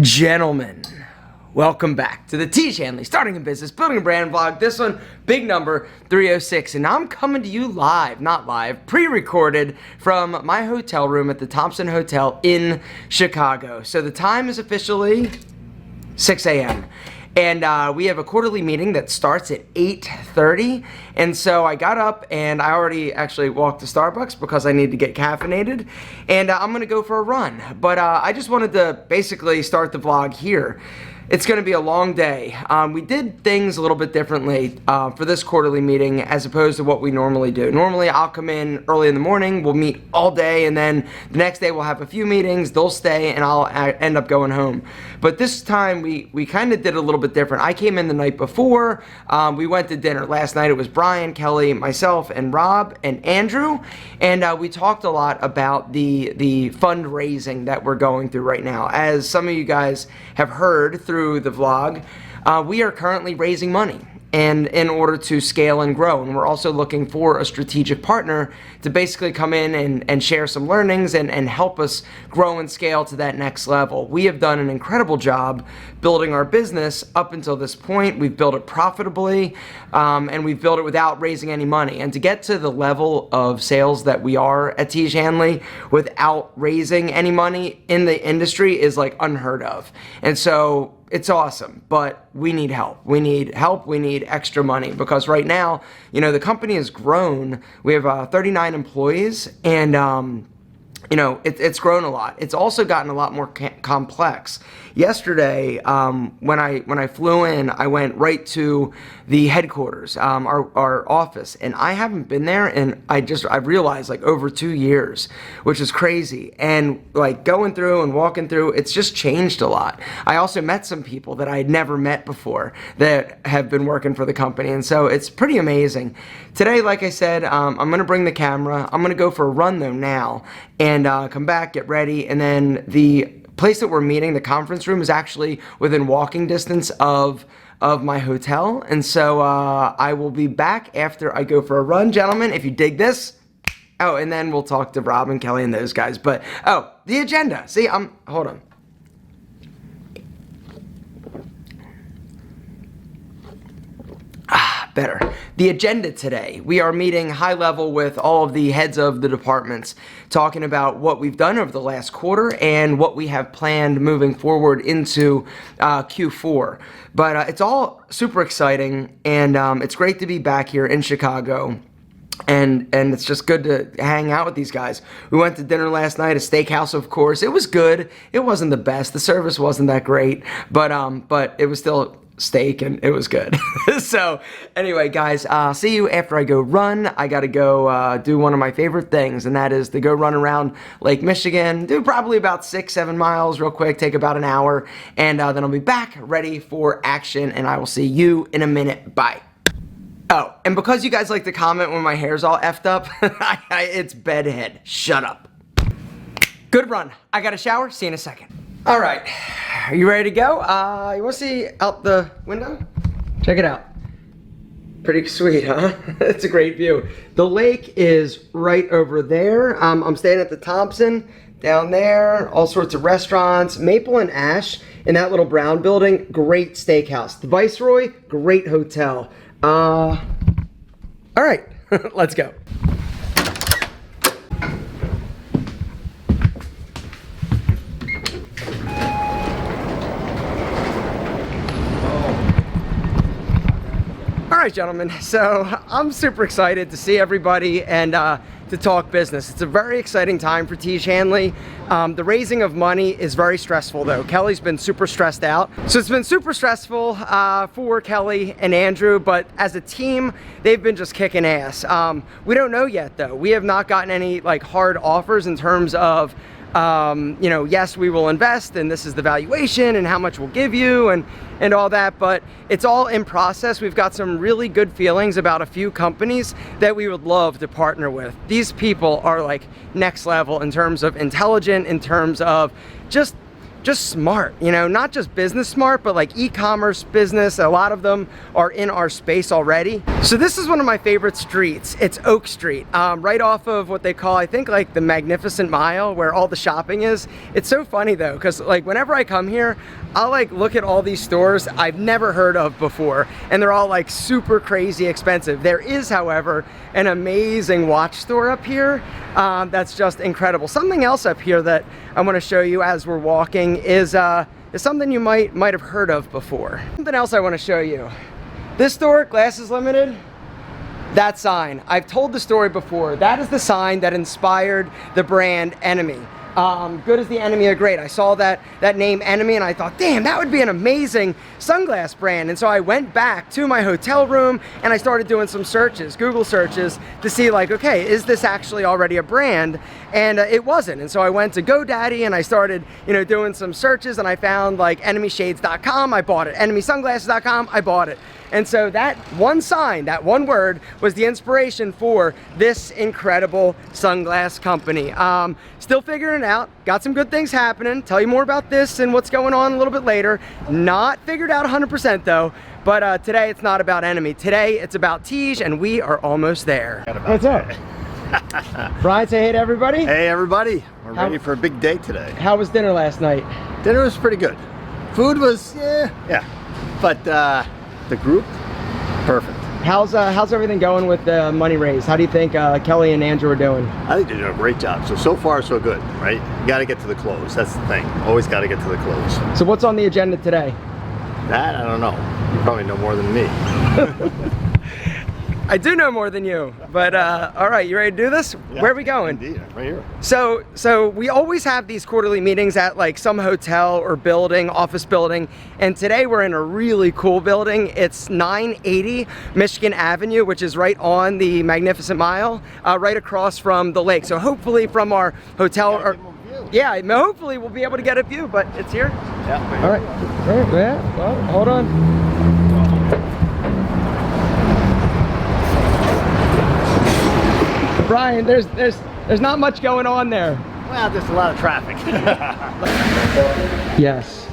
Gentlemen, welcome back to the Tiege Hanley Starting a Business, Building a Brand vlog. This one, big number 306, and I'm coming to you live, not live, pre-recorded from my hotel room at the Thompson Hotel in Chicago. So the time is officially 6 a.m. And we have a quarterly meeting that starts at 8:30. And so I got up and I already actually walked to Starbucks because I need to get caffeinated. And I'm gonna go for a run. But I just wanted to basically start the vlog here. It's going to be a long day. We did things a little bit differently for this quarterly meeting as opposed to what we normally do. Normally I'll come in early in the morning, we'll meet all day, and then the next day we'll have a few meetings, they'll stay, and I'll end up going home. But this time we kind of did a little bit different. I came in the night before, we went to dinner. Last night it was Brian, Kelly, myself, and Rob, and Andrew, and we talked a lot about the fundraising that we're going through right now. As some of you guys have heard through the vlog, we are currently raising money and in order to scale and grow, and we're also looking for a strategic partner to basically come in and share some learnings and help us grow and scale to that next level. We have done an incredible job building our business up until this point. We've built it profitably, and we've built it without raising any money. And to get to the level of sales that we are at Tiege Hanley without raising any money in the industry is like unheard of. And so it's awesome, but we need help. We need help. We need extra money because right now, you know, the company has grown. We have 39 employees, and you know, it's grown a lot. It's also gotten a lot more complex. Yesterday, when I flew in, I went right to the headquarters, our office, and I haven't been there, and I've realized like over 2 years, which is crazy. And like going through and walking through, it's just changed a lot. I also met some people that I had never met before that have been working for the company, and so it's pretty amazing. Today, like I said, I'm gonna bring the camera. I'm gonna go for a run though now, and come back, get ready, and then the place that we're meeting, the conference room, is actually within walking distance of my hotel. And so I will be back after I go for a run, gentlemen, if you dig this. Oh, and then we'll talk to Rob and Kelly and those guys. But, oh, the agenda. See, hold on. Better. The agenda today, we are meeting high level with all of the heads of the departments, talking about what we've done over the last quarter and what we have planned moving forward into Q4. But it's all super exciting, and it's great to be back here in Chicago. And it's just good to hang out with these guys. We went to dinner last night, a steakhouse, of course. It was good. It wasn't the best. The service wasn't that great, but it was still steak, and it was good. So anyway, guys, see you after I go run. I gotta go do one of my favorite things, and that is to go run around Lake Michigan, do probably about 6-7 miles real quick, take about an hour, and then I'll be back ready for action, and I will see you in a minute. Bye. Oh, and because you guys like to comment when my hair's all effed up, it's bedhead. Shut up. Good run. I got a shower. See you in a second. All right. Are you ready to go? You want to see out the window? Check it out. Pretty sweet, huh? It's a great view. The lake is right over there. I'm staying at the Thompson down there. All sorts of restaurants. Maple and Ash in that little brown building. Great steakhouse. The Viceroy, great hotel. All right, let's go. All right, gentlemen, so I'm super excited to see everybody and to talk business. It's a very exciting time for Tiege Hanley. The raising of money is very stressful though. Kelly's been super stressed out. So it's been super stressful for Kelly and Andrew, but as a team, they've been just kicking ass. We don't know yet though. We have not gotten any like hard offers in terms of you know, yes, we will invest, and this is the valuation and how much we'll give you and all that, but it's all in process. We've got some really good feelings about a few companies that we would love to partner with. These people are like next level in terms of intelligent, in terms of just just smart, you know, not just business smart, but like e-commerce business. A lot of them are in our space already. So this is one of my favorite streets. It's Oak Street, right off of what they call, I think, like the Magnificent Mile, where all the shopping is. It's so funny though, because like whenever I come here, I'll like look at all these stores I've never heard of before, and they're all like super crazy expensive. There is, however, an amazing watch store up here that's just incredible. Something else up here that I want to show you as we're walking is something you might have heard of before. Something else I want to show you. This store, Glasses Limited, that sign, I've told the story before. That is the sign that inspired the brand Enemy. Good as the enemy of great. I saw that name Enemy and I thought, damn, that would be an amazing sunglass brand. And so I went back to my hotel room and I started doing some searches, Google searches, to see like, okay, is this actually already a brand? And it wasn't. And so I went to GoDaddy and I started, you know, doing some searches, and I found like enemyshades.com, I bought it. Enemysunglasses.com, I bought it. And so that one sign, that one word, was the inspiration for this incredible sunglass company. Still figuring it out. Got some good things happening. Tell you more about this and what's going on a little bit later. Not figured out 100% though. But today it's not about Enemy. Today it's about Tiege, and we are almost there. What's up? Brian, say hey to everybody. Hey everybody. We're ready for a big day today. How was dinner last night? Dinner was pretty good. Food was, yeah. But the group, perfect. How's everything going with the money raise? How do you think Kelly and Andrew are doing? I think they're doing a great job. So far so good, right? You got to get to the close. That's the thing. Always got to get to the close. So what's on the agenda today? That, I don't know. You probably know more than me. I do know more than you, but all right, you ready to do this? Yeah, where are we going? Indeed, right here. So we always have these quarterly meetings at like some hotel or building, office building, and today we're in a really cool building. It's 980 Michigan Avenue, which is right on the Magnificent Mile, right across from the lake. So hopefully from our hotel, yeah, hopefully we'll be able to get a view, but it's here. Yeah. All right. Yeah. Well, hold on. Brian, there's not much going on there. Well, there's a lot of traffic. Yes.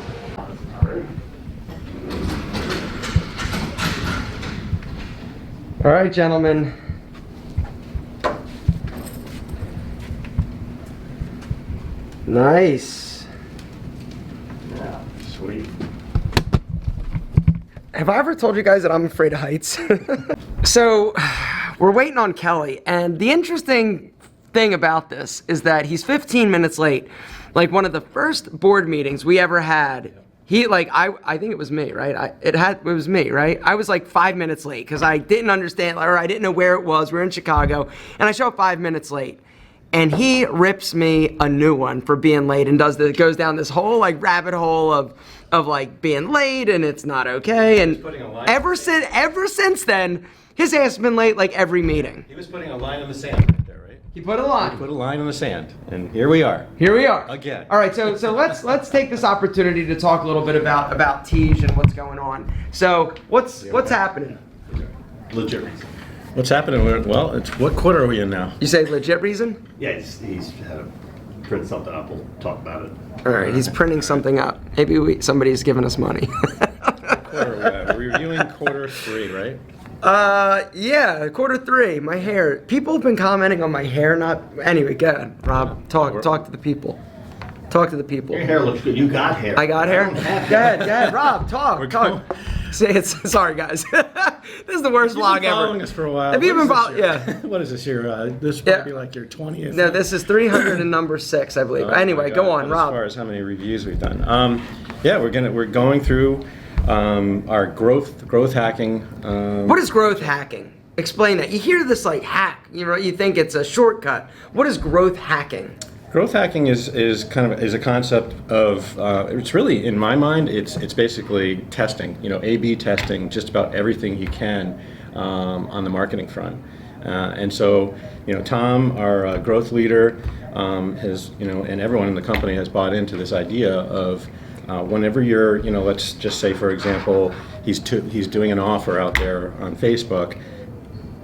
All right, gentlemen. Nice. Yeah, sweet. Have I ever told you guys that I'm afraid of heights? So, we're waiting on Kelly, and the interesting thing about this is that he's 15 minutes late. Like one of the first board meetings we ever had, he like, I think it was me, right? It was me, right? I was like 5 minutes late because I didn't understand, or I didn't know where it was. We were in Chicago, and I show up 5 minutes late. And he rips me a new one for being late and goes down this whole like rabbit hole of like being late and it's not okay. And ever since then, his ass has been late like every meeting. He was putting a line in the sand right there, right? He put a line. He put a line in the sand, and here we are. Here we are. Again. All right, so let's take this opportunity to talk a little bit about Tiege and what's going on. So what's happening? Legit reason. What's happening? Well, it's what quarter are we in now? You say legit reason? Yeah, he's had to print something up. We'll talk about it. All right, he's printing something up. Maybe somebody's giving us money. Quarter, we're reviewing quarter 3, right? Yeah, quarter 3. My hair. People have been commenting on my hair. Anyway. Go ahead, Rob. Talk to the people. Talk to the people. Your hair looks good. You got hair. I got hair. don't have Go ahead, Rob. Talk. going- Say it's sorry, guys. This is the worst vlog You've been following ever. us for a while. Have you been following? yeah. What is this here? This Yeah. might be like your 20th. No, this is 300 and number 6, I believe. Oh, Anyway, my go God. on, As Rob. far as how many reviews we've done. Yeah, we're going through our growth hacking. What is growth hacking? Explain that. You hear this like hack, you think it's a shortcut. What is growth hacking? Growth hacking is a concept of it's really, in my mind, it's basically testing, A/B testing just about everything you can on the marketing front. And so, Tom, our growth leader, has, and everyone in the company has bought into this idea of whenever you're, let's just say, for example, he's doing an offer out there on Facebook.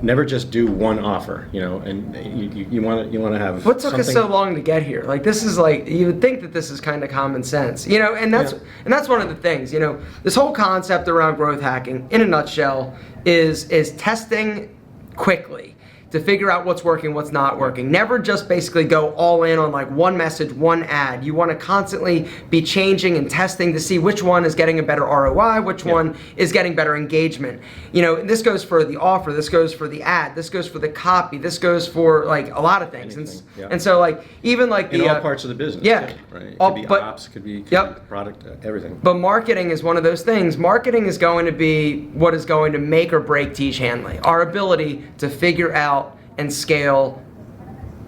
never just do one offer, and you want to have. What took us something- so long to get here? Like, this is like, you would think that this is kind of common sense, and that's one of the things, this whole concept around growth hacking, in a nutshell, is testing quickly to figure out what's working, what's not working. Never just basically go all in on like one message, one ad. You want to constantly be changing and testing to see which one is getting a better ROI, which one is getting better engagement. This goes for the offer, this goes for the ad, this goes for the copy, this goes for like a lot of things. And so like even like in all parts of the business. Yeah. Too, right. It could be ops, could be product, everything. But marketing is one of those things. Marketing is going to be what is going to make or break Tiege Hanley. Our ability to figure out and scale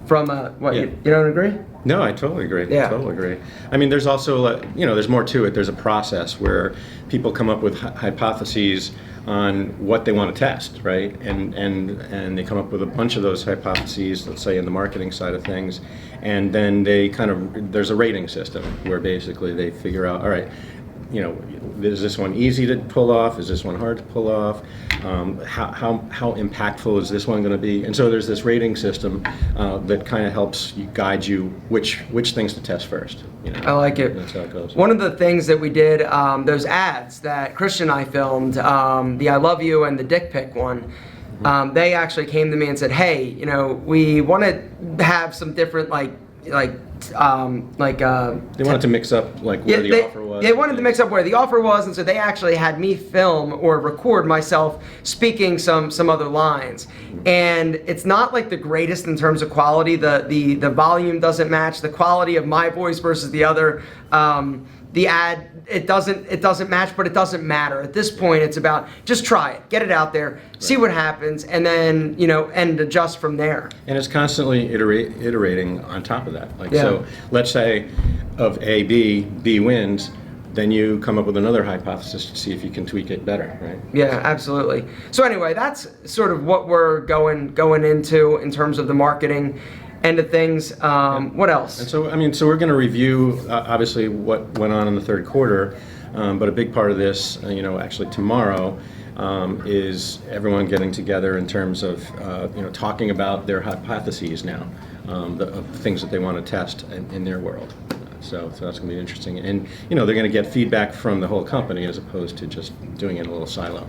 from you don't agree? No, I totally agree. Yeah. Totally agree. I mean, there's also, there's more to it. There's a process where people come up with hypotheses on what they want to test, right? And they come up with a bunch of those hypotheses, let's say in the marketing side of things, and then there's a rating system where basically they figure out, all right, is this one easy to pull off? Is this one hard to pull off? How impactful is this one going to be? And so there's this rating system that kind of helps guide you which things to test first. I like it. That's how it goes. One of the things that we did, those ads that Christian and I filmed, the I Love You and the dick pic one, they actually came to me and said, hey, we want to have some different they wanted to mix up where the offer was. They wanted to mix up where the offer was, and so they actually had me film or record myself speaking some other lines. And it's not like the greatest in terms of quality. The volume doesn't match the quality of my voice versus the other. The ad, it doesn't match, but it doesn't matter. At this point, it's about just try it, get it out there, see what happens, and then and adjust from there. And it's constantly iterating on top of that. So, let's say of A, B wins, then you come up with another hypothesis to see if you can tweak it better, right? Yeah, absolutely. So anyway, that's sort of what we're going into in terms of the marketing end of things. What else? And so we're going to review obviously what went on in the third quarter, but a big part of this, actually tomorrow, is everyone getting together in terms of talking about their hypotheses now, of things that they want to test in their world. So that's going to be interesting, and they're going to get feedback from the whole company as opposed to just doing it in a little silo.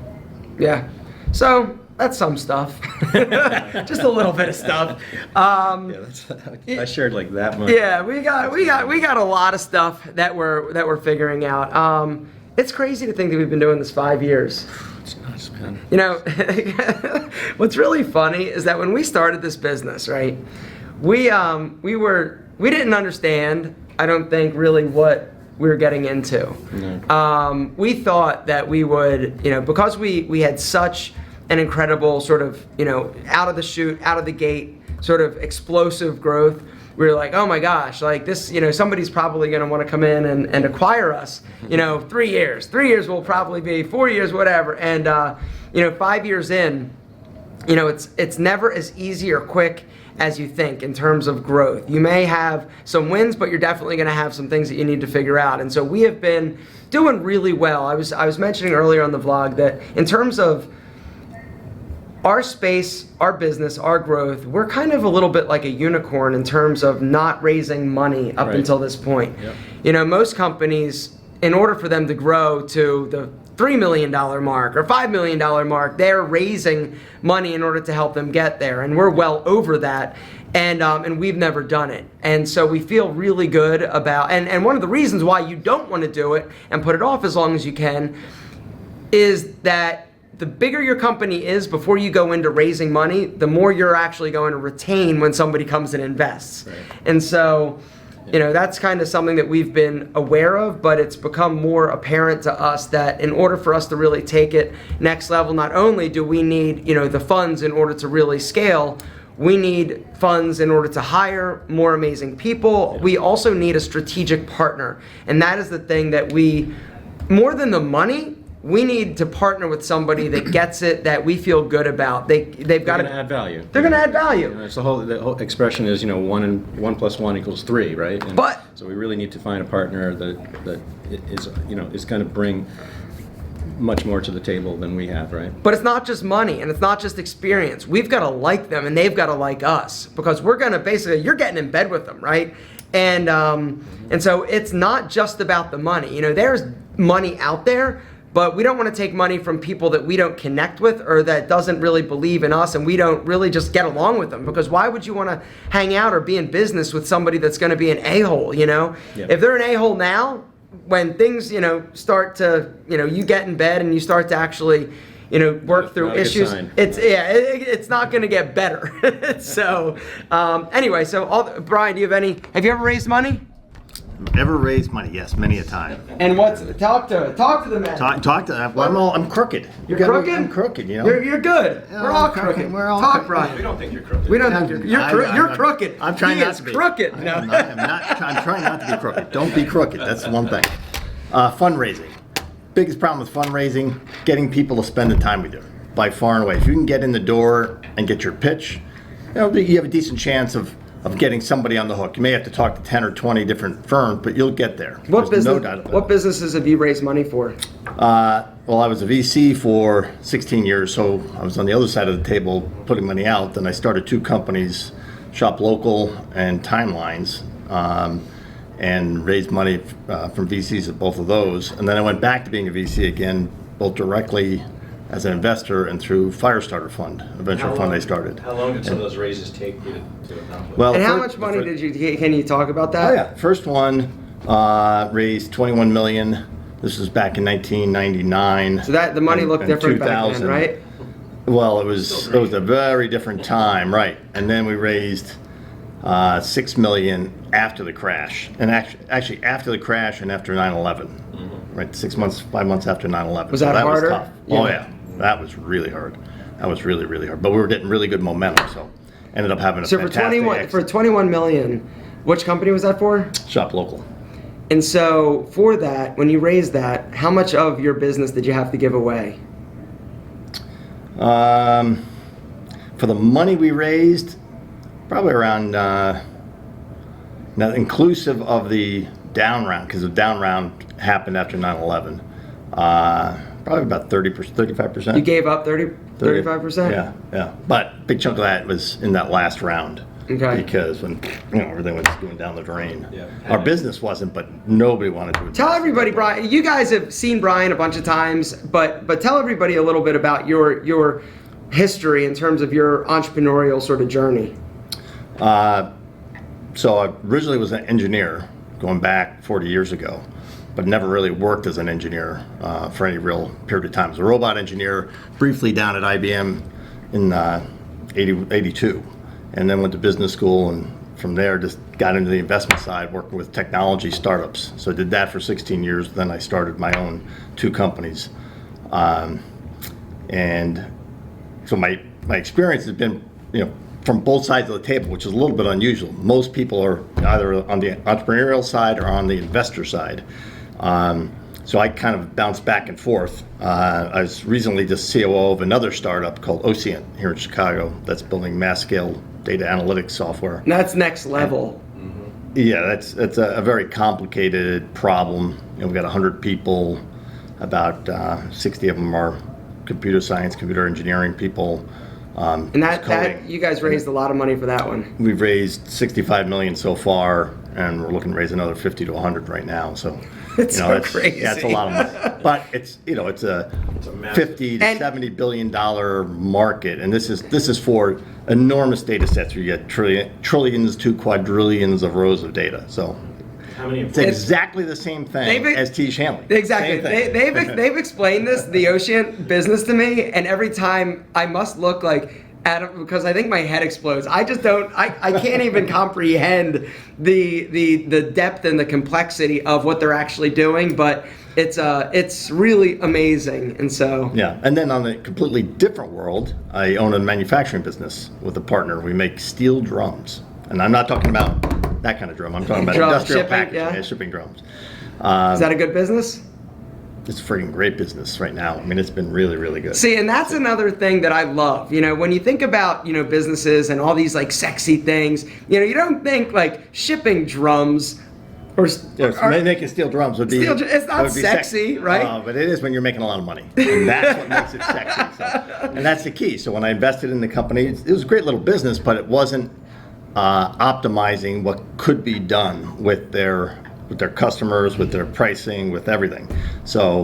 Yeah. So that's some stuff. Just a little bit of stuff. I shared like that much. Yeah, we got a lot of stuff that we're figuring out. It's crazy to think that we've been doing this 5 years. It's nuts, man. What's really funny is that when we started this business, right? We didn't understand, I don't think, really what we were getting into. No. We thought that we would, because we had such an incredible sort of, out of the chute, out of the gate, sort of explosive growth. We were like, oh my gosh, like this, somebody's probably going to want to come in and acquire us. 3 years. 3 years will probably be 4 years, whatever. And 5 years in, it's never as easy or quick as you think in terms of growth. You may have some wins, but you're definitely going to have some things that you need to figure out. And so we have been doing really well. I was mentioning earlier on the vlog that in terms of our space, our business, our growth, we're kind of a little bit like a unicorn in terms of not raising money up until this point. Yep. Most companies, in order for them to grow to the $3 million mark or $5 million mark, they're raising money in order to help them get there. And we're well over that. And we've never done it. And so we feel really good about, and one of the reasons why you don't want to do it and put it off as long as you can is that the bigger your company is before you go into raising money, the more you're actually going to retain when somebody comes and invests. Right. And so, that's kind of something that we've been aware of, but it's become more apparent to us that in order for us to really take it next level, not only do we need, the funds in order to really scale, we need funds in order to hire more amazing people. We also need a strategic partner. And that is the thing that more than the money, we need to partner with somebody that gets it, that we feel good about. They've got to add value. They're going to add value. It's the whole expression is 1 + 1 = 3, right? And so we really need to find a partner that is is going to bring much more to the table than we have, right? But it's not just money and it's not just experience. We've got to like them and they've got to like us, because we're going to basically, you're getting in bed with them, right? And so it's not just about the money. You know, there's money out there, but we don't want to take money from people that we don't connect with or that doesn't really believe in us and we don't really just get along with them. Because why would you want to hang out or be in business with somebody that's going to be an a-hole, you know? Yeah. If they're an a-hole now, when things, you know, start to, you know, you get in bed and you start to actually, you know, work through Not a good issues, sign. it's not going to get better. So anyway, so Brian, have you ever raised money? Ever raised money? Yes, many a time. And talk to the man. Talk to. I'm crooked. You're crooked? I'm crooked. You know. You're good. Yeah, We're all I'm crooked. We're all Talk, crooked. Brian. We don't think you're crooked. We don't think you're crooked. I'm trying He not is to be. crooked. I No. am not, I'm trying not to be crooked. Don't be crooked. That's the one thing. Fundraising. Biggest problem with fundraising: getting people to spend the time with you. By far and away. If you can get in the door and get your pitch, you know, you have a decent chance of getting somebody on the hook. You may have to talk to 10 or 20 different firms, but you'll get there. There's no doubt about it. What businesses have you raised money for? Well, I was a VC for 16 years, so I was on the other side of the table putting money out. Then I started 2 companies, Shop Local and Timelines, and raised money from VCs at both of those. And then I went back to being a VC again, both directly as an investor and through Firestarter Fund, a venture fund I started. How long did some of those raises take you to accomplish? Well, And how first- much money did you get? Can you talk about that? Oh yeah, first one raised 21 million. This was back in 1999. So the money and- looked and different back then, 2000. right? Well, it was a very different time, right? And then we raised 6 million after the crash, and actually after the crash and after 9/11, right? 5 months after 9/11. Was that harder? tough. Yeah. Oh yeah, that was really hard. That was really, really hard. But we were getting really good momentum, so ended up having a So for fantastic 21 million, which company was that for? Shop Local. And so for that, when you raised that, how much of your business did you have to give away? For the money we raised, probably around, now inclusive of the down round, because the down round happened after 9/11, probably about 35%. You gave up 35%? Yeah. But big chunk of that was in that last round. Okay. Because when everything was going down the drain, Yeah. our business wasn't, but nobody wanted to. Tell everybody, Brian. You guys have seen Brian a bunch of times, but tell everybody a little bit about your history in terms of your entrepreneurial sort of journey. So I originally was an engineer, going back 40 years ago, but never really worked as an engineer for any real period of time. I was a robot engineer, briefly down at IBM in 82, and then went to business school, and from there just got into the investment side, working with technology startups. So I did that for 16 years. Then I started my own 2 companies. And so my experience has been, from both sides of the table, which is a little bit unusual. Most people are either on the entrepreneurial side or on the investor side. So I kind of bounce back and forth. I was recently just COO of another startup called Ocient here in Chicago that's building mass scale data analytics software. And that's next level. Yeah, that's a very complicated problem. We've got 100 people, about 60 of them are computer science, computer engineering people. And that you guys raised a lot of money for that one. We've raised 65 million so far, and we're looking to raise another 50 to 100 right now. So, It's so crazy. Yeah, it's a lot of money. But it's a 50 to 70 billion dollar market, and this is for enormous data sets where you get trillions to quadrillions of rows of data. So How many it's exactly the same thing as Tiege Hanley. Exactly. Same thing. They've explained the Ocient business to me, and every time I must look like at because I think my head explodes. I just don't. I can't even comprehend the depth and the complexity of what they're actually doing. But it's really amazing, and so Yeah, and then on a completely different world, I own a manufacturing business with a partner. We make steel drums, and I'm not talking about that kind of drum. I'm talking about industrial shipping, packaging, yeah. shipping drums. Is that a good business? It's a freaking great business right now. I mean, it's been really, really good. See, and that's another thing that I love. When you think about, businesses and all these like sexy things, you don't think like shipping drums Or, making steel drums would be. It's not would be sexy, right? But it is when you're making a lot of money, and that's what makes it sexy. So, and that's the key. So when I invested in the company, it was a great little business, but it wasn't optimizing what could be done with their customers, with their pricing, with everything. So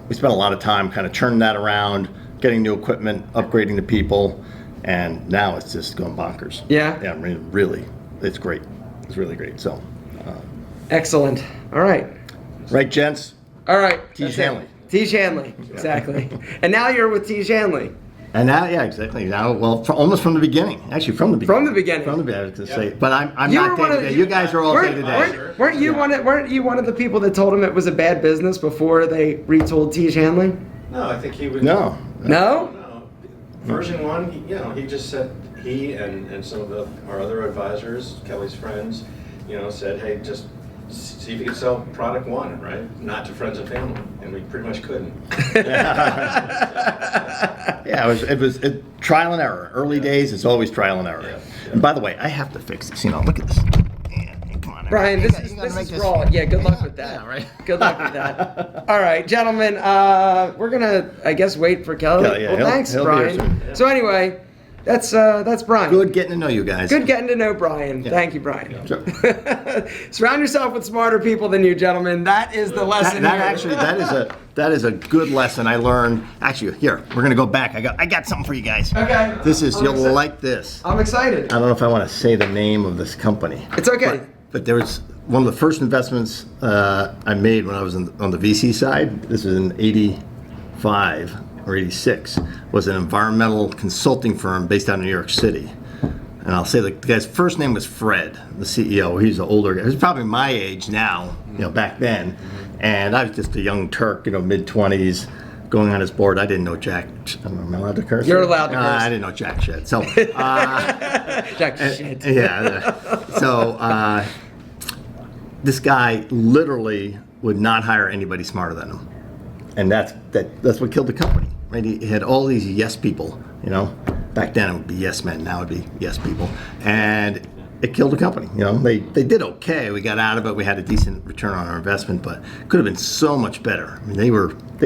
we spent a lot of time kind of turning that around, getting new equipment, upgrading the people, and now it's just going bonkers. Yeah? Yeah, I mean, really, it's great. It's really great. So, Excellent. All right. right, gents? All right. Tiege Hanley. Tiege Hanley, exactly. And now you're with Tiege Hanley. And now, yeah, exactly. Now, well, almost from the beginning. Actually, from the beginning. From the beginning. From the beginning, I was going to say. But I'm You not were one day of to the- day. You guys are all day to day. Weren't you one of the people that told him it was a bad business before they retooled Tiege Hanley? No, I think he would. No. No? No. Version 1, he just said, he and some of our other advisors, Kelly's friends, said, hey, just see if you can sell product 1, right? Not to friends and family. And we pretty much couldn't. Yeah, it was trial and error. Early days, it's always trial and error. Yeah. And by the way, I have to fix this. Look at this. Yeah, come on. Brian, You this gotta is make raw. Yeah, good luck with that. Yeah, right. Good luck with that. All right, gentlemen, we're gonna, I guess, wait for Kelly. Kelly, yeah, well, thanks, he'll be here Brian. soon. So anyway, that's Brian. Good getting to know you guys. Good getting to know Brian. Yeah. Thank you, Brian. Sure. Surround yourself with smarter people than you, gentlemen. That is the lesson. That here. actually, that is a good lesson I learned. Actually, here, we're gonna go back. I got something for you guys. Okay. This is, I'm you'll excited. like this. I'm excited. I don't know if I want to say the name of this company. It's okay. But there was one of the first investments I made when I was on the VC side. This was in '85 or '86. Was an environmental consulting firm based out of New York City. And I'll say the guy's first name was Fred, the CEO. He's an older guy. He's probably my age now, back then. And I was just a young Turk, mid-20s, going on his board. I didn't know jack. Am I allowed to curse? You're allowed to curse. I didn't know jack shit. So, Jack shit. yeah. So this guy literally would not hire anybody smarter than him, and that's what killed the company. Right? He had all these yes people. Back then it would be yes men. Now it would be yes people, and it killed the company. They did okay. We got out of it. We had a decent return on our investment, but it could have been so much better. I mean, they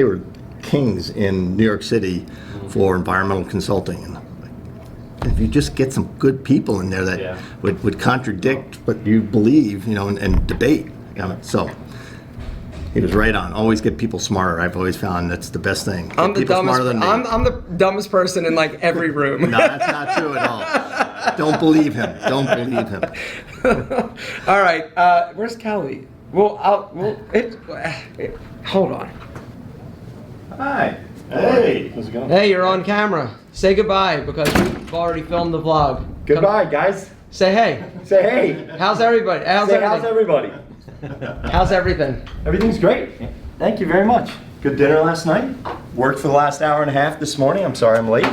were kings in New York City for environmental consulting. And if you just get some good people in there that would contradict what you believe, and debate. So he was right on. Always get people smarter. I've always found that's the best thing. Get I'm the people dumbest. smarter than me. I'm the dumbest person in like every room. No, that's not true at all. Don't believe him. Don't believe him. All right, where's Kelly? Hold on. Hi. Hey. How's it going? Hey, you're on camera. Say goodbye because we've already filmed the vlog. Goodbye, guys. Say hey. Say hey. How's everybody? How's Say everything? how's everybody? How's everything? Everything's great. Thank you very much. Good dinner last night. Worked for the last hour and a half this morning. I'm sorry I'm late.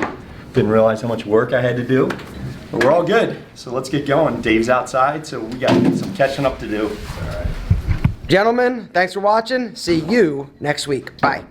Didn't realize how much work I had to do. But we're all good. So let's get going. Dave's outside, so we got some catching up to do. Gentlemen, thanks for watching. See you next week. Bye.